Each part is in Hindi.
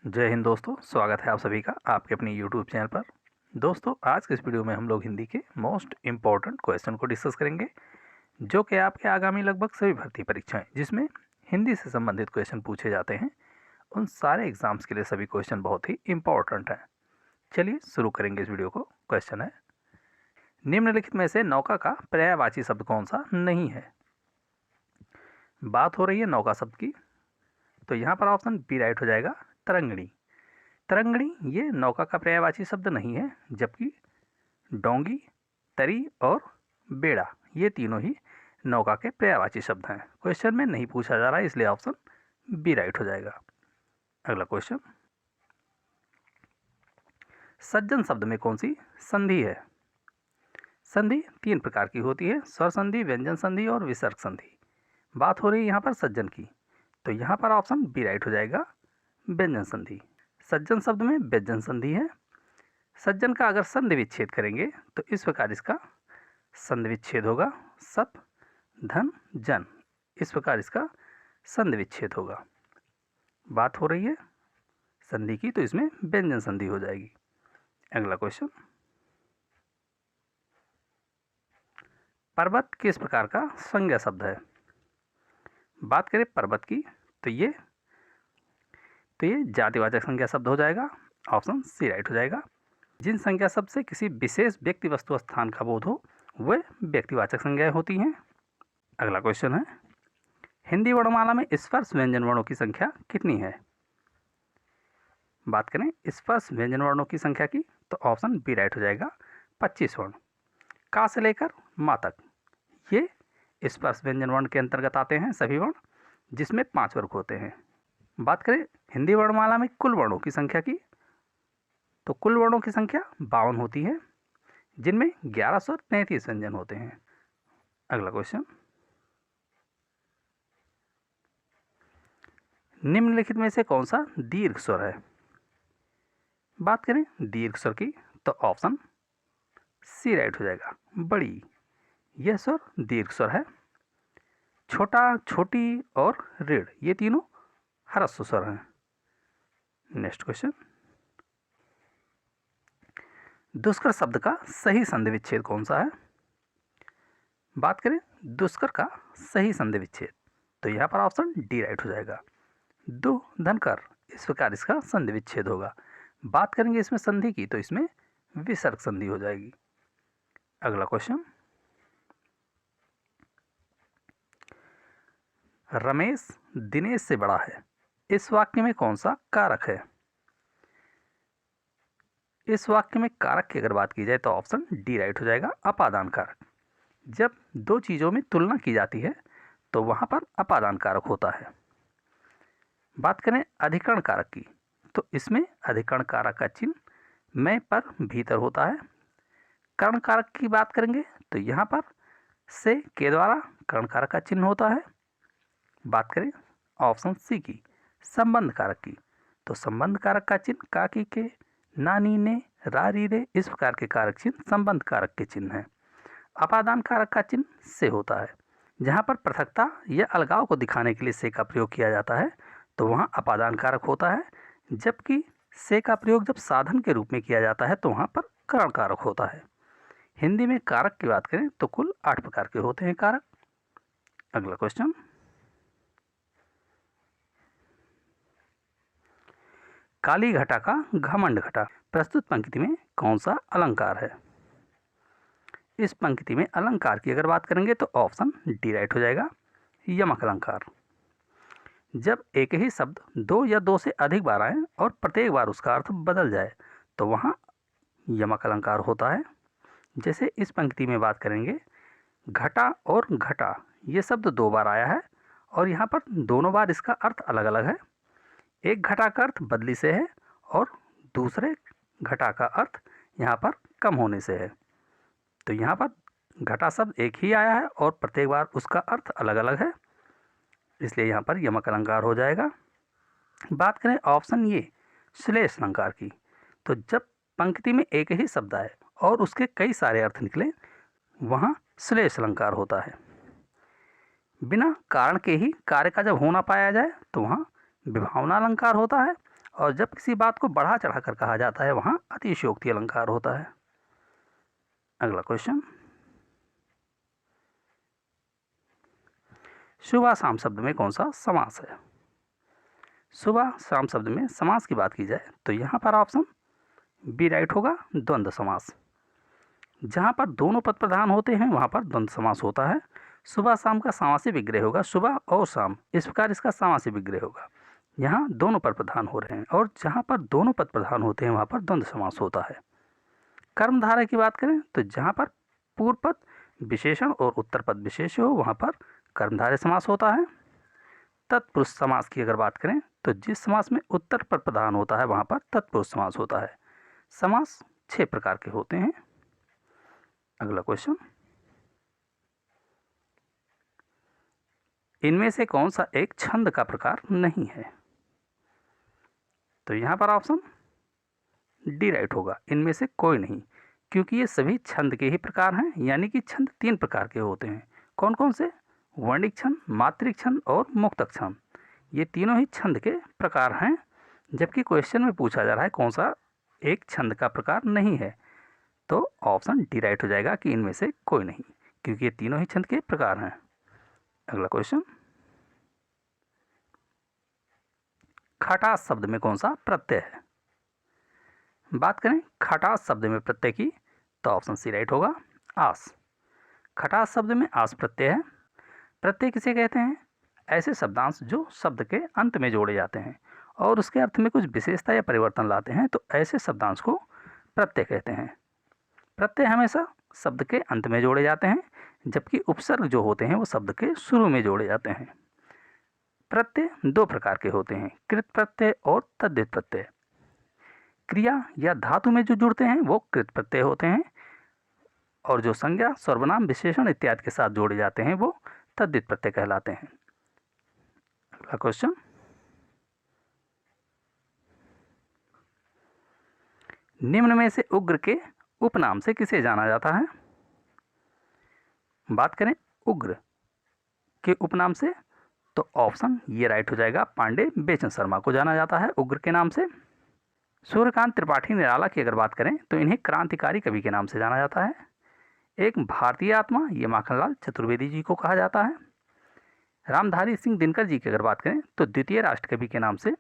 जय हिंद दोस्तों, स्वागत है आप सभी का आपके अपने यूट्यूब चैनल पर। दोस्तों, आज के इस वीडियो में हम लोग हिंदी के मोस्ट इम्पॉर्टेंट क्वेश्चन को डिस्कस करेंगे, जो कि आपके आगामी लगभग सभी भर्ती परीक्षाएं जिसमें हिंदी से संबंधित क्वेश्चन पूछे जाते हैं, उन सारे एग्जाम्स के लिए सभी क्वेश्चन बहुत ही इम्पॉर्टेंट हैं। चलिए शुरू करेंगे इस वीडियो को। क्वेश्चन है, निम्नलिखित में से नौका का पर्यायवाची शब्द कौन सा नहीं है। बात हो रही है नौका शब्द की, तो यहाँ पर ऑप्शन बी राइट हो जाएगा, तरंगणी। तरंगणी ये नौका का पर्यायवाची शब्द नहीं है, जबकि डोंगी, तरी और बेड़ा ये तीनों ही नौका के पर्यायवाची शब्द हैं। क्वेश्चन में नहीं पूछा जा रहा है, इसलिए ऑप्शन बी राइट हो जाएगा। अगला क्वेश्चन, सज्जन शब्द में कौन सी संधि है। संधि तीन प्रकार की होती है, स्वर संधि, व्यंजन संधि और विसर्ग संधि। बात हो रही है यहाँ पर सज्जन की, तो यहाँ पर ऑप्शन बी राइट हो जाएगा, व्यंजन संधि। सज्जन शब्द में व्यंजन संधि है। सज्जन का अगर संधि विच्छेद करेंगे तो इस प्रकार इसका संधि विच्छेद होगा, सप धन जन, इस प्रकार इसका संधि विच्छेद होगा। बात हो रही है संधि की, तो इसमें व्यंजन संधि हो जाएगी। अगला क्वेश्चन, पर्वत किस प्रकार का संज्ञा शब्द है। बात करें पर्वत की, तो ये जातिवाचक संज्ञा शब्द हो जाएगा, ऑप्शन सी राइट हो जाएगा। जिन संज्ञा शब्द से किसी विशेष व्यक्ति, वस्तु, स्थान का बोध हो वे व्यक्तिवाचक संज्ञाएं होती हैं। अगला क्वेश्चन है, हिंदी वर्णमाला में स्पर्श व्यंजन वर्णों की संख्या कितनी है। बात करें स्पर्श व्यंजन वर्णों की संख्या की, तो ऑप्शन बी राइट हो जाएगा, 25 वर्ण। का से लेकर मा तक ये स्पर्श व्यंजन वर्ण के अंतर्गत आते हैं सभी वर्ण, जिसमें 5 वर्ग होते हैं। बात करें हिंदी वर्णमाला में कुल वर्णों की संख्या की, तो कुल वर्णों की संख्या 52 होती है, जिनमें 1133 व्यंजन होते हैं। अगला क्वेश्चन, निम्नलिखित में से कौन सा दीर्घ स्वर है। बात करें दीर्घ स्वर की, तो ऑप्शन सी राइट हो जाएगा, बड़ी। यह स्वर दीर्घ स्वर है। छोटा, छोटी और ऋण ये तीनों ह्रस्व स्वर हैं। नेक्स्ट क्वेश्चन, दुष्कर शब्द का सही संधि विच्छेद कौन सा है। बात करें दुष्कर का सही संधि विच्छेद, तो यहाँ पर ऑप्शन डी राइट हो जाएगा, दु धनकर, इस प्रकार इसका संधि विच्छेद होगा। बात करेंगे इसमें संधि की, तो इसमें विसर्ग संधि हो जाएगी। अगला क्वेश्चन, रमेश दिनेश से बड़ा है, इस वाक्य में कौन सा कारक है। इस वाक्य में कारक की अगर बात की जाए तो ऑप्शन डी राइट हो जाएगा, अपादान कारक। जब दो चीज़ों में तुलना की जाती है तो वहाँ पर अपादान कारक होता है। बात करें अधिकरण कारक की, तो इसमें अधिकरण कारक का चिन्ह में पर भीतर होता है। कर्ण कारक की बात करेंगे तो यहाँ पर से के द्वारा कर्ण कारक का चिन्ह होता है। बात करें ऑप्शन सी की, संबंध कारक की, तो संबंध कारक का चिन्ह काकी के, नानी ने, रारी रे, इस प्रकार के कारक चिन्ह संबंध कारक के चिन्ह हैं। अपादान कारक का चिन्ह से होता है। जहाँ पर पृथकता या अलगाव को दिखाने के लिए से का प्रयोग किया जाता है तो वहाँ अपादान कारक होता है, जबकि से का प्रयोग जब साधन के रूप में किया जाता है तो वहाँ पर करण कारक होता है। हिंदी में कारक की बात करें तो कुल 8 प्रकार के होते हैं कारक। अगला क्वेश्चन, काली घटा का घमंड घटा, प्रस्तुत पंक्ति में कौन सा अलंकार है। इस पंक्ति में अलंकार की अगर बात करेंगे तो ऑप्शन डी राइट हो जाएगा, यमक अलंकार। जब एक ही शब्द 2 या 2 से अधिक बार आए और प्रत्येक बार उसका अर्थ बदल जाए तो वहाँ यमक अलंकार होता है। जैसे इस पंक्ति में बात करेंगे, घटा और घटा ये शब्द 2 बार आया है और यहाँ पर दोनों बार इसका अर्थ अलग अलग है। एक घटा का अर्थ बदली से है और दूसरे घटा का अर्थ यहाँ पर कम होने से है। तो यहाँ पर घटा शब्द एक ही आया है और प्रत्येक बार उसका अर्थ अलग अलग है, इसलिए यहाँ पर यमक अलंकार हो जाएगा। बात करें ऑप्शन ये श्लेष अलंकार की, तो जब पंक्ति में एक ही शब्द आए और उसके कई सारे अर्थ निकले वहाँ श्लेष अलंकार होता है। बिना कारण के ही कार्य का जब होना पाया जाए तो वहाँ विभावना अलंकार होता है और जब किसी बात को बढ़ा चढ़ाकर कहा जाता है वहाँ अतिशयोक्ति अलंकार होता है। अगला क्वेश्चन, सुबह शाम शब्द में कौन सा समास है? सुबह शाम शब्द में समास की बात की जाए तो यहाँ पर ऑप्शन बी राइट होगा, द्वंद्व समास। जहाँ पर दोनों पद प्रधान होते हैं वहाँ पर द्वंद्व समास होता है। सुबह शाम का समासी विग्रह होगा, सुबह और शाम, इस प्रकार इसका समासी विग्रह होगा। यहाँ दोनों पद प्रधान हो रहे हैं और जहाँ पर दोनों पद प्रधान होते हैं वहाँ पर द्वंद्व समास होता है। कर्मधारय की बात करें तो जहाँ पर पूर्व पद विशेषण और उत्तर पद विशेष हो वहाँ पर कर्मधारय समास होता है। तत्पुरुष समास की अगर बात करें तो जिस समास में उत्तर पद प्रधान होता है वहाँ पर तत्पुरुष समास होता है। समास 6 प्रकार के होते हैं। अगला क्वेश्चन, इनमें से कौन सा एक छंद का प्रकार नहीं है? तो यहाँ पर ऑप्शन डी राइट होगा, इनमें से कोई नहीं, क्योंकि ये सभी छंद के ही प्रकार हैं। यानी कि छंद 3 प्रकार के होते हैं। कौन कौन से? वर्णिक छंद, मात्रिक छंद और मुक्तक छंद। ये तीनों ही छंद के प्रकार हैं। जबकि क्वेश्चन में पूछा जा रहा है कौन सा एक छंद का प्रकार नहीं है, तो ऑप्शन डी राइट हो जाएगा कि इनमें से कोई नहीं, क्योंकि ये तीनों ही छंद के प्रकार हैं। अगला क्वेश्चन, खटास शब्द में कौन सा प्रत्यय है? बात करें खटास शब्द में प्रत्यय की तो ऑप्शन सी राइट होगा, आस। खटास शब्द में आस प्रत्यय है। प्रत्यय किसे कहते हैं? ऐसे शब्दांश जो शब्द के अंत में जोड़े जाते हैं और उसके अर्थ में कुछ विशेषता या परिवर्तन लाते हैं, तो ऐसे शब्दांश को प्रत्यय कहते हैं। प्रत्यय हमेशा शब्द के अंत में जोड़े जाते हैं, जबकि उपसर्ग जो होते हैं वो शब्द के शुरू में जोड़े जाते हैं। प्रत्यय 2 प्रकार के होते हैं, कृत प्रत्यय और तद्धित प्रत्यय। क्रिया या धातु में जो जुड़ते हैं वो कृत प्रत्यय होते हैं और जो संज्ञा, सर्वनाम, विशेषण इत्यादि के साथ जोड़े जाते हैं वो तद्धित प्रत्यय कहलाते हैं। अगला क्वेश्चन, निम्न में से उग्र के उपनाम से किसे जाना जाता है? बात करें उग्र के उपनाम से तो ऑप्शन ये राइट हो जाएगा, पांडे बेचन शर्मा को जाना जाता है उग्र के नाम से। सूर्यकांत त्रिपाठी निराला की अगर बात करें तो इन्हें क्रांतिकारी कवि के नाम से जाना जाता है। एक भारतीय आत्मा ये माखनलाल चतुर्वेदी जी को कहा जाता है। रामधारी सिंह दिनकर जी की अगर बात करें तो द्वितीय राष्ट्र कवि के नाम से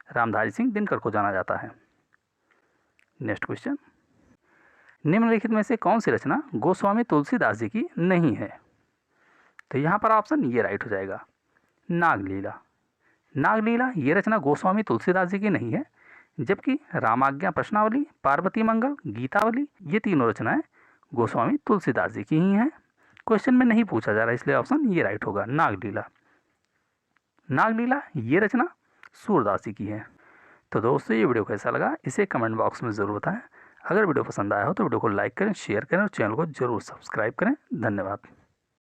रामधारी सिंह दिनकर को जाना जाता है। नेक्स्ट क्वेश्चन, निम्नलिखित में से कौन सी रचना गोस्वामी तुलसीदास जी की नहीं है? तो यहाँ पर ऑप्शन ये राइट हो जाएगा, नागलीला। नागलीला ये रचना गोस्वामी तुलसीदास जी की नहीं है, जबकि रामाज्ञा प्रश्नावली, पार्वती मंगल, गीतावली ये तीनों रचनाएं गोस्वामी तुलसीदास जी की ही हैं। क्वेश्चन में नहीं पूछा जा रहा इसलिए ऑप्शन ये राइट होगा, नागलीला। नागलीला ये रचना सूरदास जी की है। तो दोस्तों ये वीडियो कैसा लगा इसे कमेंट बॉक्स में ज़रूर बताएं। अगर वीडियो पसंद आया हो तो वीडियो को लाइक करें, शेयर करें और चैनल को जरूर सब्सक्राइब करें। धन्यवाद।